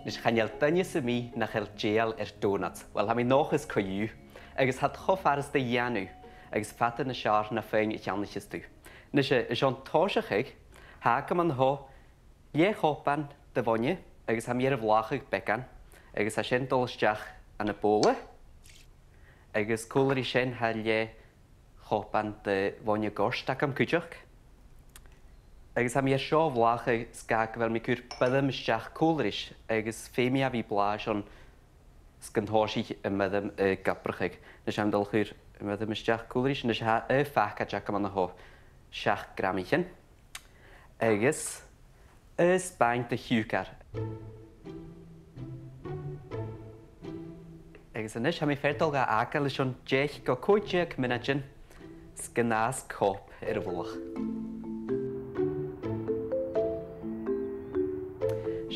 Nes chanel dynnu sy'n mi na chael gel donuts. Wel, ham I noch ys coiw, agos had chof aras dy ianw, agos fata na siar na ffein I chanel chystw. Nes Jean tosach ag, hag am an ho, ie chopan dy fonye, agos ham i'r flach ag becan, agos ha sien dolysdiach an y bole, agos cwlr I sien ha ie chopan dy fonye gorst ac am cwydioch. Agus ham i'r sio flach ag sgag fel mi cwr byddym ysdiach cwlrish, agos ffeimi a fi blas o'n sgynhosi y myddym y gabrach ag. Nes ham dylchwyr y myddym ysdiach cwlrish, nes ha y ffac a jac am an ho siach gram ich yn. Agos y sbaen dy hiwgar. Agos ynys ham I fferdol ga agal ys o'n jech go cwydioch mynadyn sgynas cop i'r fwlach.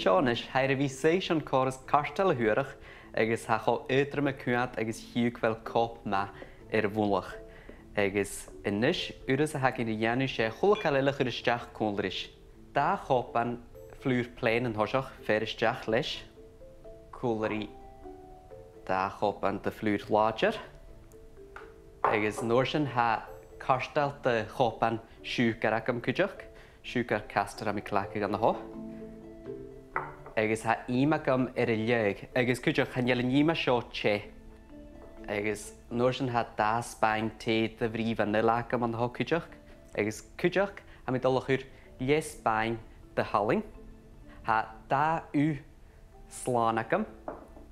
Seanis, hair fi seis o'n cores carstel y hwyrach, agos ha cho ydrym y cwad agos hiwg fel cop ma fwlach. Agos ynys, ywys a hagin I ianw se chwlwch alelach yr ysdiach cwlrish. Da chopan flwyr plain yn hosioch fer ysdiach leis. Cwlri da chopan dy flwyr larger. Agos norsyn ha carstel dy chopan siwgar ac am cwydioch. Siwgar caster am I clacig an ho. Agos ha ima gam y lieg, agos cwydioch han yelyn ima sio che. Agos norsyn ha da sbaen te dy fri vanilla gam an ho cwydioch. Agos cwydioch ha mi dolwch yw'r lie sbaen dy haling. Ha da yw slan agam,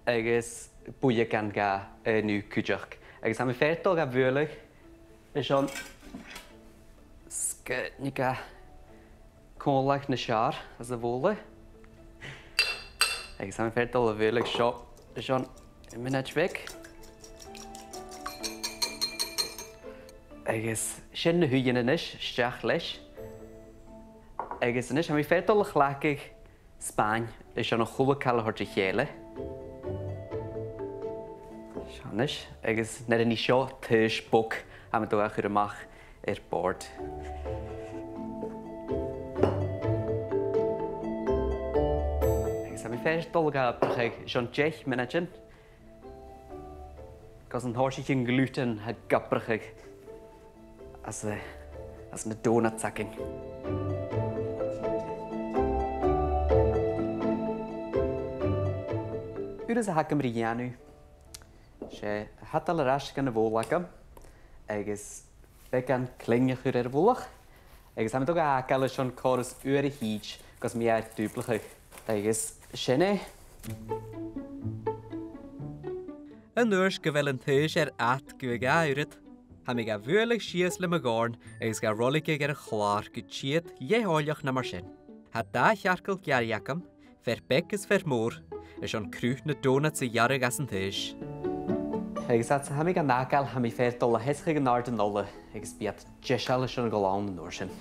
agos bwya gan ga nhw cwydioch. Agos ha mi fferdol ga fwyrlig, ys o'n sgyd ni ga cwlach na siar as y fwle. Agos am fferdol y fyrlig sio, ys o'n mynad feg. Agos sy'n hwyn yn ys, stiach leis. Agos yn ys, am fferdol y chlacig Sbaen, ys o'n chwlwg cael y hwrt I chele. Sian ys, agos nid yn I sio tys bwc am y dwach yr ymach i'r bord. Am I fferdol ga brachig Jean jech mynadyn. Gos yn horsich yn gluten ha gabrachig as na donut sacking. Ywys a hagam rianw, se hatal yr asg yn y fôlagam, agos began clingach yw'r fwlach, agos am ydw ga agal ys o'n cores yw'r I hyd, gos mi ar dwblachig, agos Sienne. Yn oes gyfel yn thys at gyfeg ayryd. Ha mi ga fwylig sias le magorn agos ga rolig ag y chlar gytsiad lieholioch na mar sin. Ha da chiarcal giariacam, fer bec ys fer môr, ys o'n crwch na donuts y iarig as yn thys. Agos at ha mi ga nagal ha mi fferdol a hesgig yn ard yn ola, agos biad jesal ys o'n golawn yn orsin.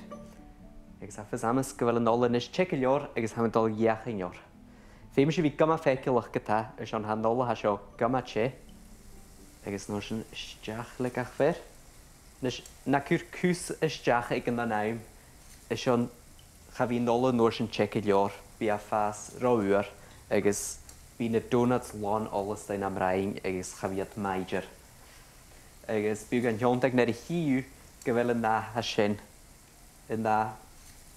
Agos a ffys amas gyfel yn ola nes check y lior agos ha mi dol iach yn lior. Fem eisiau fi gyma ffecil o'ch gyda, ys o'n handol ha sio gyma che. Agos nos yn ysdiach le gach fer. Nes na cwr cws ysdiach ag yna naim, ys o'n cha fi nol nos yn check I lior, bi a ffas rowyr, agos fi na donuts lon olas dain am rain, agos cha fi at major. Agos bi gan hiontag nid I hiw gyfel yna ha sien, yna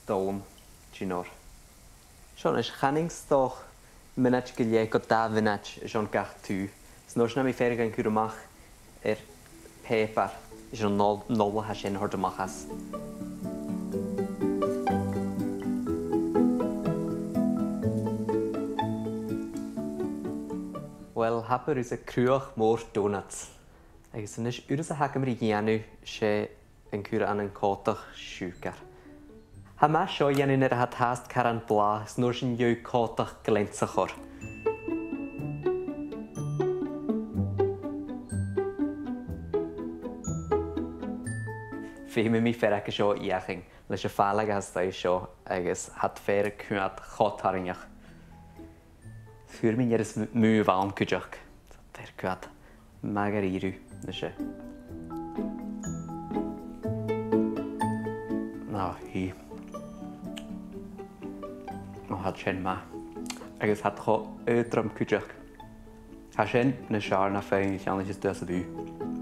dolm ginor. Sion ys channing stoch, mynach gyliau go da fynach ys o'n gach tŵ. Snos na mi ffer gan cwr ymach pepar ys o'n nol ha sien hord ymachas. Wel, hapur ys y crwach môr donuts. Agos yn ys yw'r a hagam rigianw se yn cwr an yn cotach siwgar. Ha ma sio iawn yr had hast caran bla, snor sy'n yw cotach glensach o'r. Fe mi ferach y sio iaching, leis y ffalag as da I sio, agos had fer y cwad chotaringach. Fwyr mi'n yrys mwy fawn cwdioch, fer cwad magar irw, leis y. No, hi. Had sin ma agus hat cho étram cuideach. Tá sin na sear na féin teanna is de a bhú.